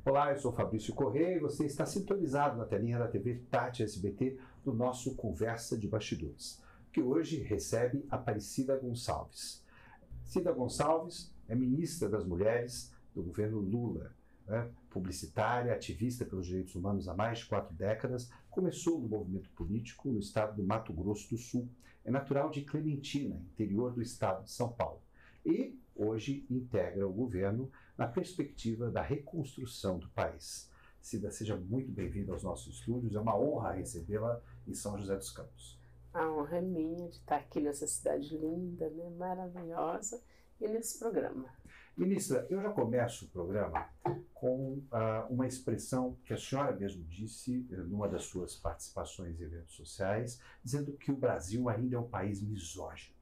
Olá, eu sou Fabrício Correia e você está sintonizado na telinha da TV Tati SBT do nosso Conversa de Bastidores, que hoje recebe Aparecida Gonçalves. Cida Gonçalves é ministra das Mulheres do governo Lula, publicitária, ativista pelos direitos humanos há mais de 4 décadas, começou no movimento político no estado do Mato Grosso do Sul. É natural de Clementina, interior do estado de São Paulo. E hoje integra o governo na perspectiva da reconstrução do país. Cida, seja muito bem-vinda aos nossos estúdios. É uma honra recebê-la em São José dos Campos. A honra é minha de estar aqui nessa cidade linda, maravilhosa, e nesse programa. Ministra, eu já começo o programa com uma expressão que a senhora mesmo disse numa das suas participações em eventos sociais, dizendo que o Brasil ainda é um país misógino.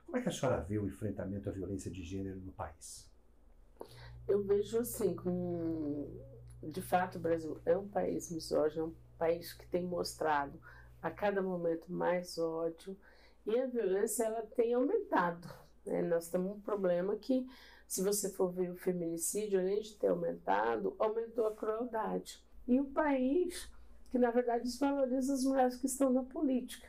Como é que a senhora vê o enfrentamento à violência de gênero no país? Eu vejo assim, de fato o Brasil é um país misógino, é um país que tem mostrado a cada momento mais ódio, e a violência ela tem aumentado. Nós temos um problema que, se você for ver o feminicídio, além de ter aumentado, aumentou a crueldade. E o país que, na verdade, desvaloriza as mulheres que estão na política,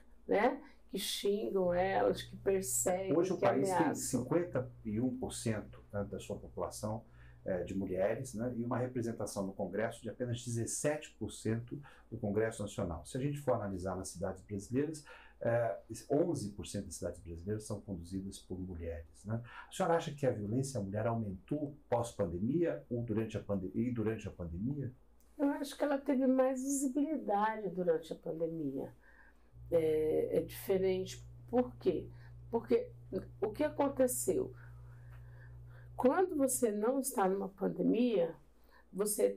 que xingam elas, que perseguem, hoje o que país ameaçam. tem 51% da sua população de mulheres, e uma representação no Congresso de apenas 17% do Congresso Nacional. Se a gente for analisar nas cidades brasileiras, 11% das cidades brasileiras são conduzidas por mulheres. A senhora acha que a violência à mulher aumentou pós-pandemia ou durante a pandemia? Eu acho que ela teve mais visibilidade durante a pandemia. É diferente. Por quê? Porque o que aconteceu? Quando você não está numa pandemia, você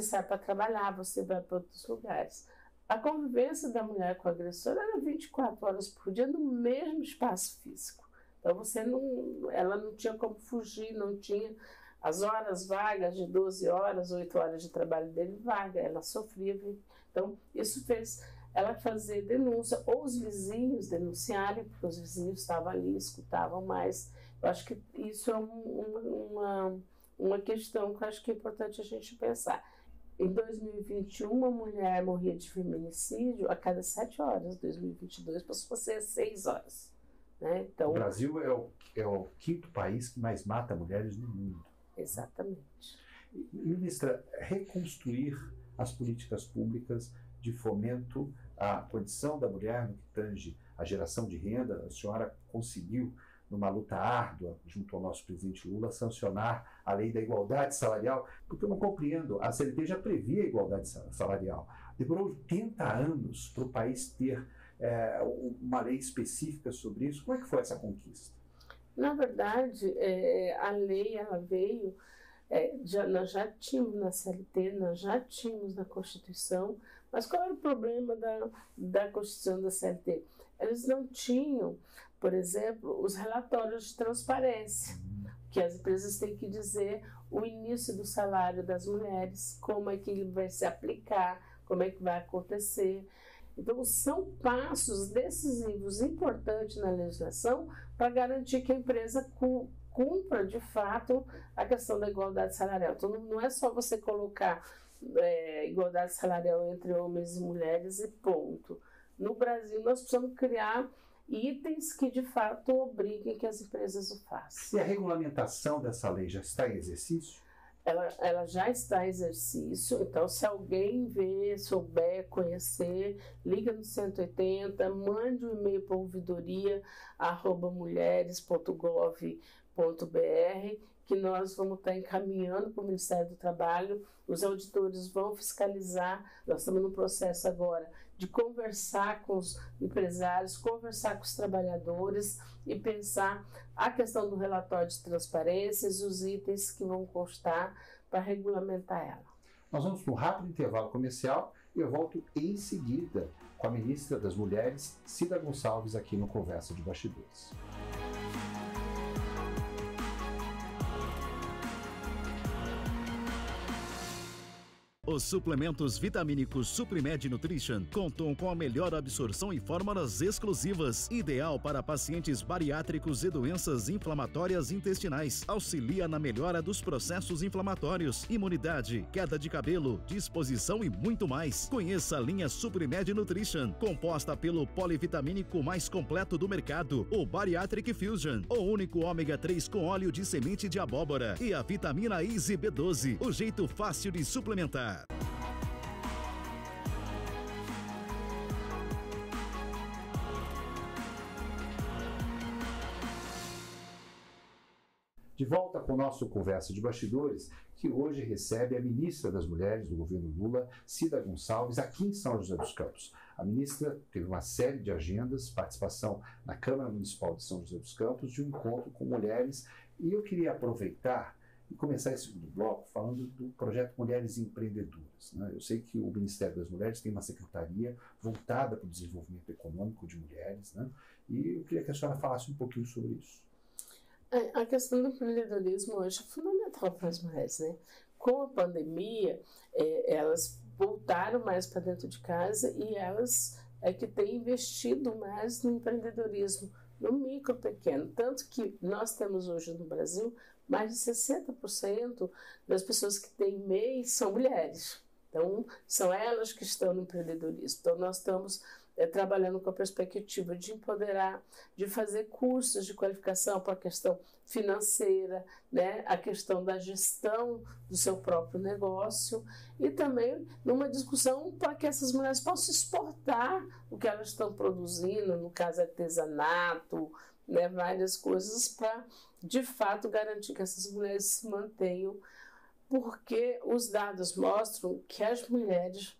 sai para trabalhar, você vai para outros lugares. A convivência da mulher com o agressor era 24 horas por dia no mesmo espaço físico. Então ela não tinha como fugir, não tinha as horas vagas de 12 horas, 8 horas de trabalho dele vaga, ela sofria. Então isso fez ela fazer denúncia, ou os vizinhos denunciarem, porque os vizinhos estavam ali, escutavam mais. Eu acho que isso é uma questão que eu acho que é importante a gente pensar. Em 2021, uma mulher morria de feminicídio a cada 7 horas. Em 2022, passou a ser 6 horas. Então, o Brasil é o 5º país que mais mata mulheres no mundo. Exatamente. Ministra, reconstruir as políticas públicas de fomento à condição da mulher no que tange a geração de renda, a senhora conseguiu, numa luta árdua, junto ao nosso presidente Lula, sancionar a lei da igualdade salarial, porque eu não compreendo, a CLT já previa a igualdade salarial. Demorou 80 anos para o país ter uma lei específica sobre isso. Como é que foi essa conquista? Na verdade, a lei ela veio... nós já tínhamos na CLT, nós já tínhamos na Constituição, mas qual era o problema da Constituição da CLT? Eles não tinham, por exemplo, os relatórios de transparência, que as empresas têm que dizer o início do salário das mulheres, como é que ele vai se aplicar, como é que vai acontecer. Então, são passos decisivos importantes na legislação para garantir que a empresa cumpra, de fato, a questão da igualdade salarial. Então, não é só você colocar igualdade salarial entre homens e mulheres e ponto. No Brasil, nós precisamos criar itens que, de fato, obriguem que as empresas o façam. E a regulamentação dessa lei já está em exercício? Ela já está em exercício, então se alguém ver, souber, conhecer, liga no 180, mande um e-mail para ouvidoria@mulheres.gov.br, que nós vamos estar encaminhando para o Ministério do Trabalho, os auditores vão fiscalizar. Nós estamos no processo agora de conversar com os empresários, conversar com os trabalhadores e pensar a questão do relatório de transparência e os itens que vão constar para regulamentar ela. Nós vamos para um rápido intervalo comercial e eu volto em seguida com a ministra das Mulheres, Cida Gonçalves, aqui no Conversa de Bastidores. Os suplementos vitamínicos Suprimed Nutrition contam com a melhor absorção e fórmulas exclusivas, ideal para pacientes bariátricos e doenças inflamatórias intestinais. Auxilia na melhora dos processos inflamatórios, imunidade, queda de cabelo, disposição e muito mais. Conheça a linha Suprimed Nutrition, composta pelo polivitamínico mais completo do mercado, o Bariatric Fusion, o único ômega 3 com óleo de semente de abóbora e a vitamina Easy B12, o jeito fácil de suplementar. De volta com o nosso Conversa de Bastidores, que hoje recebe a ministra das Mulheres do governo Lula, Cida Gonçalves, aqui em São José dos Campos. A ministra teve uma série de agendas, participação na Câmara Municipal de São José dos Campos, de um encontro com mulheres, e eu queria aproveitar e começar esse segundo bloco falando do projeto Mulheres Empreendedoras, né? Eu sei que o Ministério das Mulheres tem uma secretaria voltada para o desenvolvimento econômico de mulheres, né? E eu queria que a senhora falasse um pouquinho sobre isso. A questão do empreendedorismo hoje é fundamental para as mulheres, né? Com a pandemia, elas voltaram mais para dentro de casa e elas é que têm investido mais no empreendedorismo, no micro pequeno. Tanto que nós temos hoje no Brasil mais de 60% das pessoas que têm MEI são mulheres. Então, são elas que estão no empreendedorismo. Então, nós estamos trabalhando com a perspectiva de empoderar, de fazer cursos de qualificação para a questão financeira, né, a questão da gestão do seu próprio negócio e também numa discussão para que essas mulheres possam exportar o que elas estão produzindo, no caso artesanato, né, várias coisas para, de fato, garantir que essas mulheres se mantenham, porque os dados mostram que as mulheres,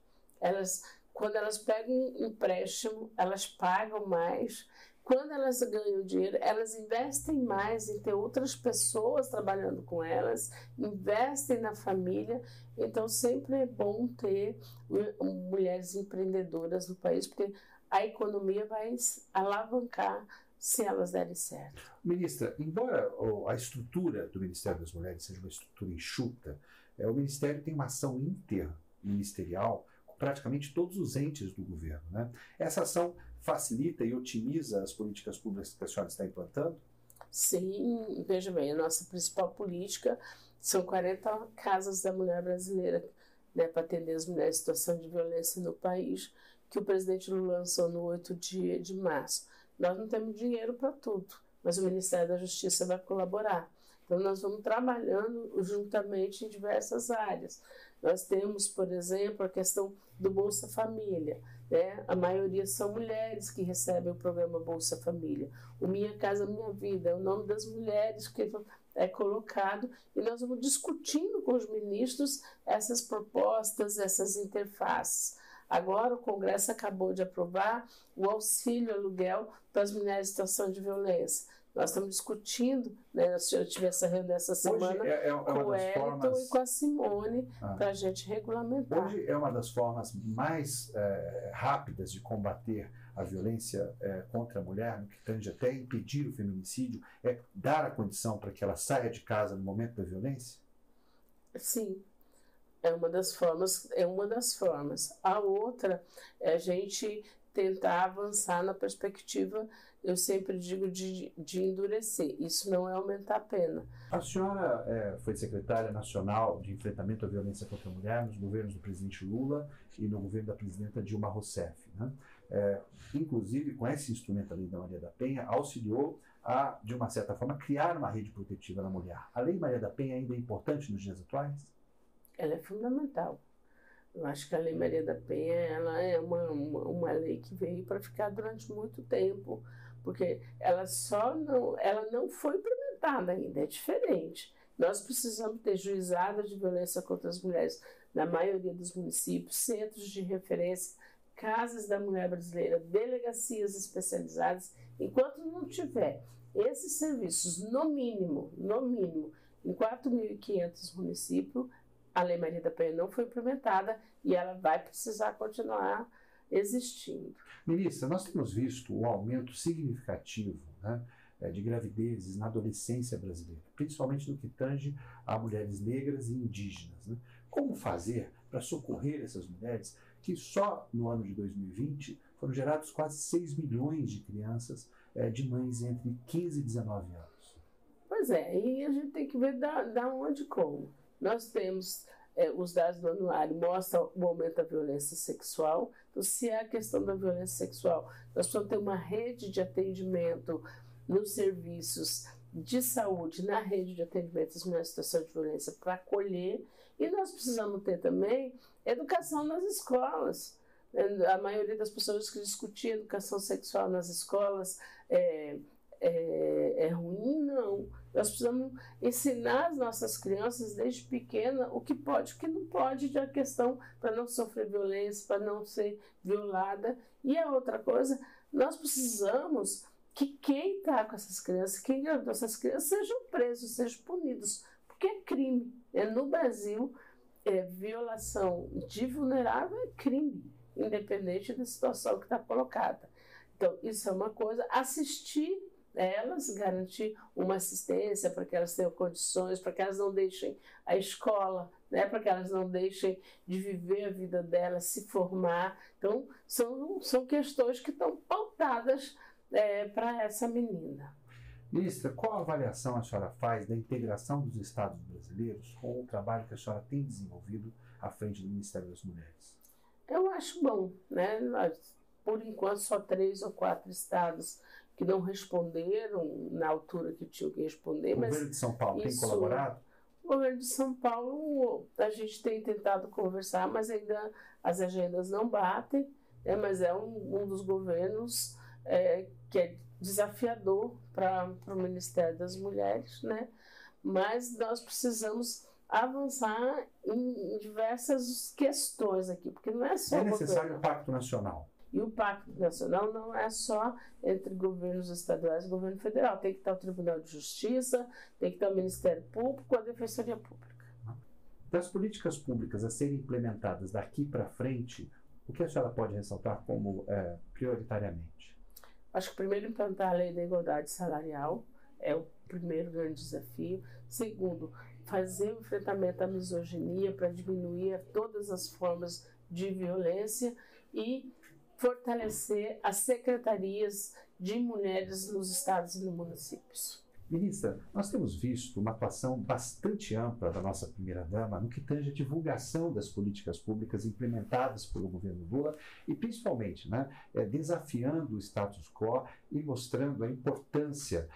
quando elas pegam um empréstimo, elas pagam mais. Quando elas ganham dinheiro, elas investem mais em ter outras pessoas trabalhando com elas, investem na família. Então, sempre é bom ter mulheres empreendedoras no país, porque a economia vai alavancar se elas derem certo. Ministra, embora a estrutura do Ministério das Mulheres seja uma estrutura enxuta, o Ministério tem uma ação interministerial com praticamente todos os entes do governo, né? Essa ação facilita e otimiza as políticas públicas que a senhora está implantando? Sim, veja bem, a nossa principal política são 40 casas da mulher brasileira, né, para atender as mulheres em situação de violência no país, que o presidente Lula lançou no 8 de março. Nós não temos dinheiro para tudo, mas o Ministério da Justiça vai colaborar. Então, nós vamos trabalhando juntamente em diversas áreas. Nós temos, por exemplo, a questão do Bolsa Família, né? A maioria são mulheres que recebem o programa Bolsa Família. O Minha Casa Minha Vida é o nome das mulheres que é colocado e nós vamos discutindo com os ministros essas propostas, essas interfaces. Agora o Congresso acabou de aprovar o auxílio aluguel para as mulheres em situação de violência. Nós estamos discutindo, né, eu tive essa reunião essa semana com o Elton e com a Simone para a gente regulamentar. Hoje é uma das formas mais rápidas de combater a violência contra a mulher, no que tange até impedir o feminicídio, é dar a condição para que ela saia de casa no momento da violência? Sim. É uma das formas. A outra é a gente tentar avançar na perspectiva, eu sempre digo, de endurecer. Isso não é aumentar a pena. A senhora foi secretária nacional de enfrentamento à violência contra a mulher nos governos do presidente Lula e no governo da presidenta Dilma Rousseff, né? Inclusive, com esse instrumento, a Lei da Maria da Penha, auxiliou a, de uma certa forma, criar uma rede protetiva da mulher. A Lei Maria da Penha ainda é importante nos dias atuais? Ela é fundamental. Eu acho que a Lei Maria da Penha ela é uma lei que veio para ficar durante muito tempo, porque ela não foi implementada ainda, é diferente. Nós precisamos ter juizados de violência contra as mulheres na maioria dos municípios, centros de referência, casas da mulher brasileira, delegacias especializadas. Enquanto não tiver esses serviços, no mínimo, em 4.500 municípios, a Lei Maria da Penha não foi implementada e ela vai precisar continuar existindo. Ministra, nós temos visto um aumento significativo, né, de gravidezes na adolescência brasileira, principalmente no que tange a mulheres negras e indígenas, né? Como fazer para socorrer essas mulheres, que só no ano de 2020 foram gerados quase 6 milhões de crianças de mães entre 15 e 19 anos. Pois é, e a gente tem que ver da onde e como. Nós temos os dados do anuário mostram o aumento da violência sexual. Então, se é a questão da violência sexual, nós precisamos ter uma rede de atendimento nos serviços de saúde, na rede de atendimento às mulheres em situação de violência para acolher, e nós precisamos ter também educação nas escolas. A maioria das pessoas que discutiam educação sexual nas escolas é ruim, não. Nós precisamos ensinar as nossas crianças desde pequena o que pode e o que não pode, de a questão para não sofrer violência, para não ser violada. E a outra coisa, nós precisamos que quem está com essas crianças, quem engravidou essas crianças, sejam presos, sejam punidos, porque é crime. No Brasil, violação de vulnerável é crime, independente da situação que está colocada. Então, isso é uma coisa. Assistir elas, garantir uma assistência para que elas tenham condições, para que elas não deixem a escola, né, para que elas não deixem de viver a vida delas, se formar. Então, são questões que estão pautadas para essa menina. Ministra, qual a avaliação a senhora faz da integração dos estados brasileiros com o trabalho que a senhora tem desenvolvido à frente do Ministério das Mulheres? Eu acho bom, né? Por enquanto, só 3 ou 4 estados que não responderam na altura que tinham que responder. O governo de São Paulo tem colaborado? O governo de São Paulo, a gente tem tentado conversar, mas ainda as agendas não batem, né? Mas é um dos governos que é desafiador para o Ministério das Mulheres, né? Mas nós precisamos avançar em diversas questões aqui, porque não é só... É necessário o Pacto Nacional. E o Pacto Nacional não é só entre governos estaduais e governo federal. Tem que estar o Tribunal de Justiça, tem que estar o Ministério Público, a Defensoria Pública. Das políticas públicas a serem implementadas daqui para frente, o que a senhora pode ressaltar como prioritariamente? Acho que primeiro implantar a lei da igualdade salarial é o primeiro grande desafio. Segundo, fazer o enfrentamento à misoginia para diminuir todas as formas de violência e fortalecer as secretarias de mulheres nos estados e nos municípios. Ministra, nós temos visto uma atuação bastante ampla da nossa primeira-dama no que tange a divulgação das políticas públicas implementadas pelo governo Lula e, principalmente, desafiando o status quo e mostrando a importância,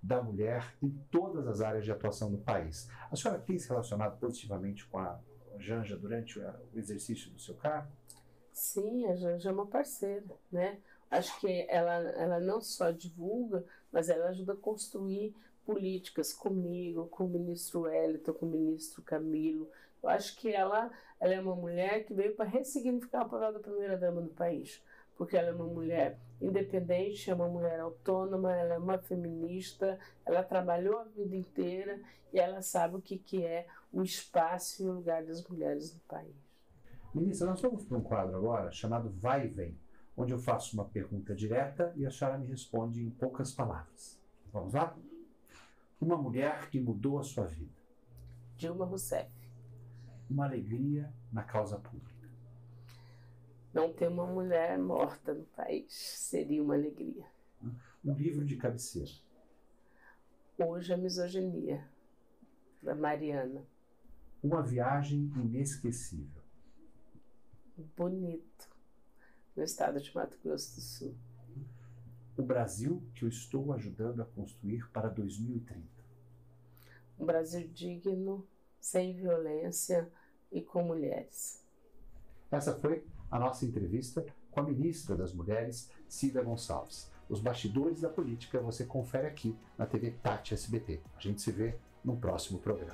da mulher em todas as áreas de atuação no país. A senhora tem se relacionado positivamente com a Janja durante o exercício do seu cargo? Sim, a Janja é uma parceira, né? Acho que ela não só divulga, mas ela ajuda a construir políticas comigo, com o ministro Wellington, com o ministro Camilo. Eu acho que ela é uma mulher que veio para ressignificar o papel da primeira-dama no país, porque ela é uma mulher independente, é uma mulher autônoma, ela é uma feminista, ela trabalhou a vida inteira e ela sabe o que é o espaço e o lugar das mulheres no país. Ministra, nós vamos para um quadro agora chamado Vai e Vem, onde eu faço uma pergunta direta e a senhora me responde em poucas palavras. Vamos lá? Uma mulher que mudou a sua vida. Dilma Rousseff. Uma alegria na causa pública. Não ter uma mulher morta no país seria uma alegria. Um livro de cabeceira. Hoje a Misoginia, da Mariana. Uma viagem inesquecível. Bonito, no estado de Mato Grosso do Sul. O Brasil que eu estou ajudando a construir para 2030. Um Brasil digno, sem violência e com mulheres. Essa foi a nossa entrevista com a ministra das Mulheres, Cida Gonçalves. Os bastidores da política você confere aqui na TV Tati SBT. A gente se vê no próximo programa.